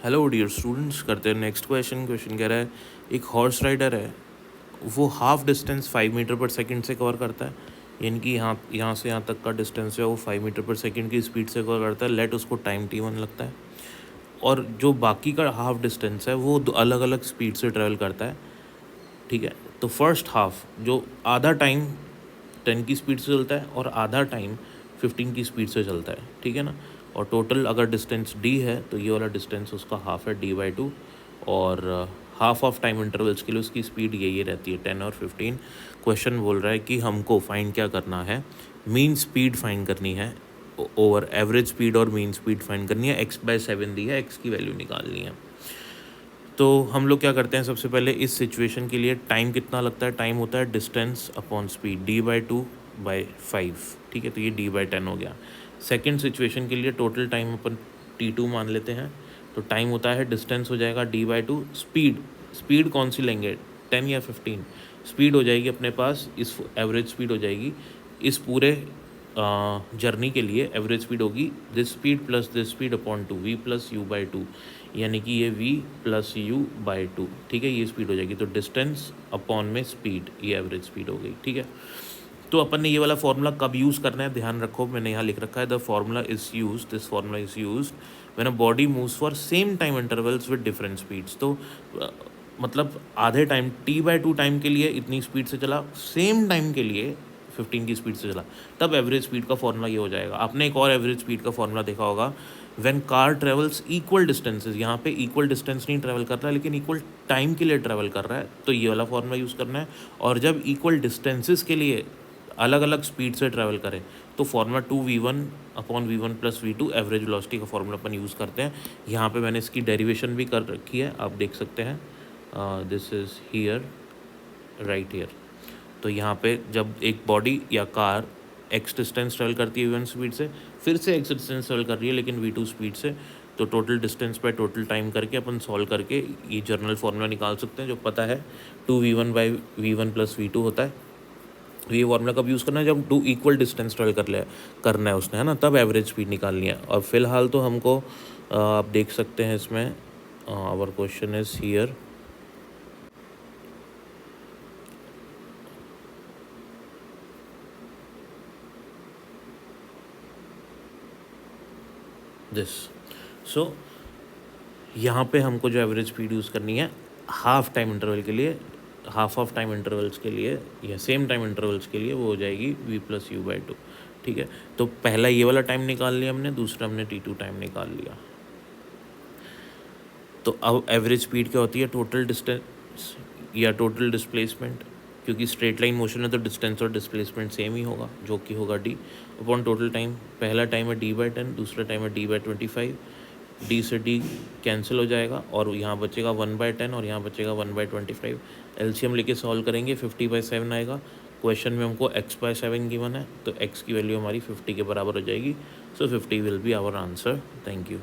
Hello dear students, करते हैं next question कह रहा है एक हॉर्स राइडर है, वो हाफ डिस्टेंस 5 मीटर पर सेकंड से कवर करता है। यानी कि यहाँ से यहाँ तक का डिस्टेंस है वो 5 मीटर पर सेकंड की स्पीड से कवर करता है। लेट उसको टाइम t1 लगता है, और जो बाकी का हाफ डिस्टेंस है वो अलग अलग स्पीड से ट्रेवल करता है। ठीक है, तो फर्स्ट हाफ जो आधा टाइम 10 की स्पीड से चलता है और आधा टाइम 15 की स्पीड से चलता है। ठीक है ना। और टोटल अगर डिस्टेंस d है तो ये वाला डिस्टेंस उसका हाफ है d/2, और हाफ ऑफ टाइम इंटरवल्स के लिए उसकी स्पीड यही रहती है 10 और 15। क्वेश्चन बोल रहा है कि हमको फाइंड क्या करना है, मीन स्पीड फाइंड करनी है ओवर एवरेज स्पीड, और मीन स्पीड फाइंड करनी है। x/7 दी है, x की वैल्यू निकालनी है। तो हम लोग क्या करते हैं, सबसे पहले इस सिचुएशन के लिए टाइम कितना लगता है, टाइम होता है डिस्टेंस अपॉन स्पीड d/2/5। ठीक है, तो ये d/10 हो गया। सेकंड सिचुएशन के लिए टोटल टाइम अपन t2 मान लेते हैं, तो टाइम होता है डिस्टेंस हो जाएगा d/2, स्पीड कौन सी लेंगे, 10 या 15। स्पीड हो जाएगी अपने पास, इस एवरेज स्पीड हो जाएगी इस पूरे जर्नी के लिए। एवरेज स्पीड होगी this speed plus this speed upon 2, v+u/2, यानी कि ये v + u/2। ठीक है, ये स्पीड हो जाएगी। तो डिस्टेंस अपॉन में स्पीड, ये एवरेज स्पीड हो गई। ठीक है, तो अपन ने ये वाला फार्मूला कब यूज़ करना है, ध्यान रखो, मैंने यहाँ लिख रखा है the formula is use, this formula is use when a body moves for same time intervals with different speeds. तो मतलब आधे टाइम t/2 टाइम के लिए इतनी स्पीड से चला, सेम टाइम के लिए 15 की स्पीड से चला, तब एवरेज स्पीड का फॉर्मूला ये हो जाएगा। आपने एक और एवरेज स्पीड का फॉर्मूला देखा होगा, when car travels equal distances. यहाँ पे इक्वल डिस्टेंस नहीं ट्रैवल कर रहा है लेकिन इक्वल टाइम के लिए ट्रैवल कर रहा है, तो ये वाला फॉर्मूला यूज़ करना है। और जब इक्वल डिस्टेंसेस के लिए अलग अलग स्पीड से ट्रैवल करें तो formula 2v1/v1 + v2 average velocity का फॉर्मूला अपन यूज़ करते हैं। यहाँ पे मैंने इसकी डेरिवेशन भी कर रखी है, आप देख सकते हैं, this is here, right here. तो यहाँ पे जब एक बॉडी या कार x डिस्टेंस ट्रेवल करती है v1 स्पीड से, फिर से x डिस्टेंस ट्रेवल कर रही है लेकिन v2 स्पीड से, तो टोटल डिस्टेंस पे टोटल टाइम करके अपन सॉल्व करके ये जर्नल फार्मूला निकाल सकते हैं, जो पता है 2v1/v1 + v2 होता है। ये फार्मूला कब यूज़ करना है, जब 2 इक्वल डिस्टेंस ट्रेवल करना है उसने, है ना, तब एवरेज स्पीड निकालनी है। और फिलहाल तो हमको आप देख सकते हैं इसमें, our question is here, this. So यहाँ पे हमको जो एवरेज स्पीड यूज़ करनी है हाफ टाइम इंटरवल के लिए, हाफ ऑफ टाइम इंटरवल्स के लिए या सेम टाइम इंटरवल्स के लिए, वो हो जाएगी v + u/2। ठीक है, तो पहला ये वाला टाइम निकाल लिया हमने, दूसरा हमने t2 टाइम निकाल लिया। तो अब एवरेज स्पीड क्या होती है, टोटल डिस्टेंस या टोटल डिस्प्लेसमेंट, क्योंकि स्ट्रेट लाइन मोशन है तो डिस्टेंस और डिस्प्लेसमेंट सेम ही होगा, जो कि होगा d अपॉन टोटल टाइम। पहला टाइम है d/10, दूसरा टाइम है d/25। d से d कैंसिल हो जाएगा और यहाँ बचेगा 1/10 और यहाँ बचेगा 1/25। एलसीएम लेके सॉल्व करेंगे, 50/7 आएगा। क्वेश्चन में हमको x/7 गिवन है, तो x की वैल्यू हमारी 50 के बराबर हो जाएगी। So 50 will be our answer. Thank you.